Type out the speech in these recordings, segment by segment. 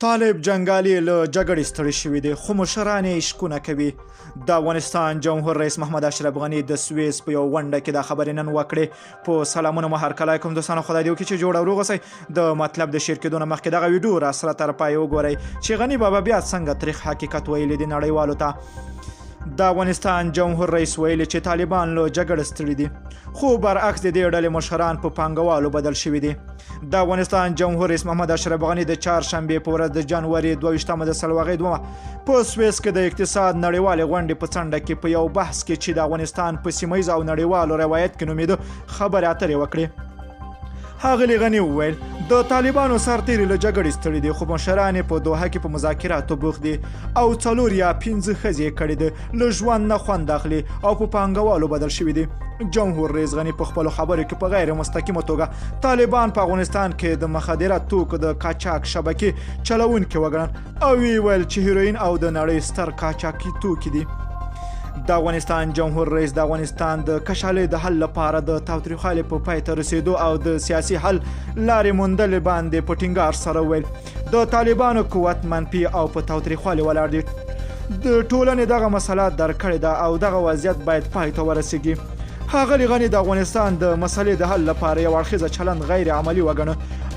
طالب جنګالي له جګړې ستړي شوي دي خو مشران یې شکونه کوي. د افغانستان جمهور رئیس محمد اشرف غني د سویس په یو غونډه کې دا خبرې نن وکړې. په سلامونه مو هرکلی کوم دوستانو، خدای دې وکړي چې جوړ او روغ اوسئ. د مطلب د شیر کېدو نه مخکې دغه ویډیو را سره تر پایه وګورئ چې غني بابا بیا څنګه تاریخ حقیقت ویلی دی نړیوالو ته. د افغانستان جمهور رئیس ویلي چې طالبان له جګړې ستړي دي خو برعکس د دې ډلې مشران په پانګوالو بدل شوي دي. د افغانستان جمهور رئیس محمد اشرف غني د چهارشنبې په ورځ د جنوري 22 د سلواغۍ 2 په سویس کې د اقتصاد نړیوالې غونډې په څنډه کې په یو بحث کې چې د افغانستان په سیمه ییز او نړیوالو روایت کې نومیده خبرې اترې وکړې. ښاغلي غني وویل د طالبانو سرتېري له جګړې ستړي دي خو مشران یې په دوحه کې په مذاکراتو بوخت دي او 4 یا 5 ښځې یې کړي دي، له ژوند نه خوند اخلي او په پانګوالو بدل شوي دي. جمهور رئیس غني په خپلو خبرو کې په غیر مستقیمه توګه طالبان په افغانستان کې د مخدره توکو د قاچاق شبکې چلوونکي وګڼل او ویل چې هیروین او د نړۍ ستر قاچاقي توکي دي. د افغانستان جمهور رئیس د افغانستان د کشالۍ د حل لپاره د تاوتریخوالي په پای ته رسیدو او د سیاسي حل لارې موندلې باندې په ټینګار سره ویل د طالبانو قوت منفي او په تاوتریخوالي ولاړ دي. د ټولنې دغه مسله درک کړې ده او دغه وضعیت باید پای ته ورسیږي. ښاغلي غني د افغانستان د مسلې د حل لپاره یو اړخیزه چلند غیر عملي وګڼه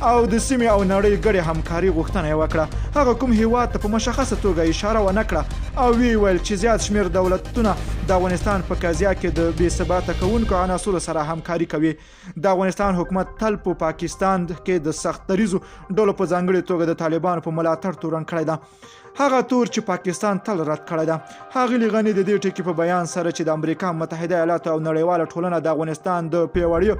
او د سیمې او نړۍ ګډې همکاري غوښتنه یې وکړه. هغه کوم هیواد ته په مشخصه توګه اشاره ونه کړه او ویل چې زیات شمېر دولتونه د افغانستان په قضیه کې د بې ثباته کوونکو عناصرو سره همکاري کوي. د افغانستان حکومت تل په پاکستان کې د سخت دریځو ډلو په ځانګړې توګه د طالبانو په ملاتړ تورن کړی ده، هغه تور چې پاکستان تل رد کړی ده. ښاغلي غني د دې ټکي په بیان سره چې د امریکا متحده ایالاتو او نړیواله ټولنه د افغانستان د پیاوړي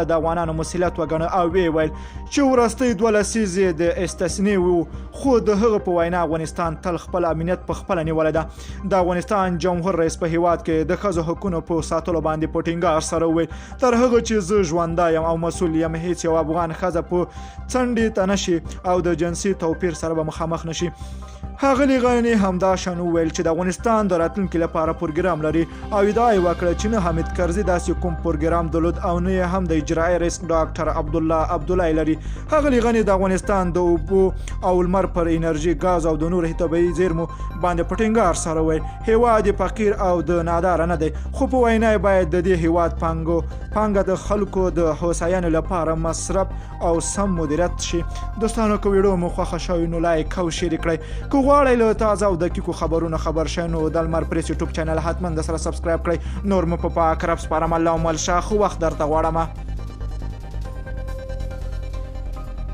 د افغانانو مسؤلیت وګڼه او ویل چې وروستۍ 2 لسیزې د استثناء وو خو د هغه په وینا افغانستان تل خپل امنیت په خپل نیولې ده. د افغانستان جمهور رئیس په هیواد کې د ښځو حقوقو په ساتلو باندې په ټینګار سره ویل تر هغه چې زه ژوندی یم او مسؤل یم هیڅ یو افغان ښځه په څنډې ته نشي او د جنسي توپیر سره به مخامخ نشي. ښاغلي غني همداشان وویل چې د افغانستان د راتلونکي لپاره پروګرام لري او ادعا یې وکړه چې نه حامد کرزي داسې کوم پروګرام درلود او نه هم د اجرایي رئیس ډاکټر عبدالله لري. ښاغلي غني د افغانستان د اوبو او لمر پر انرژي، غاز او د نورو طبیعي زیرمو باندې په ټینګار سره ویل هیواد فقیر او د ناداره نه دی خو په وینا یې باید د دې هیواد پانګه د خلکو د هوساینې لپاره مصرف او سم مدیریت شي. دوستانو که ویډیو مو خوښه شوې نو لایک او شیر کړئ. که غواړئ له تازه او دقیقو خبرونو خبر شئ نو د لمر پریس یوټیوب چینل حتما د سره سبسکرایب کړئ. نور مو په پاک رب سپارم. الله مل ښه خو وخت درته غواړم.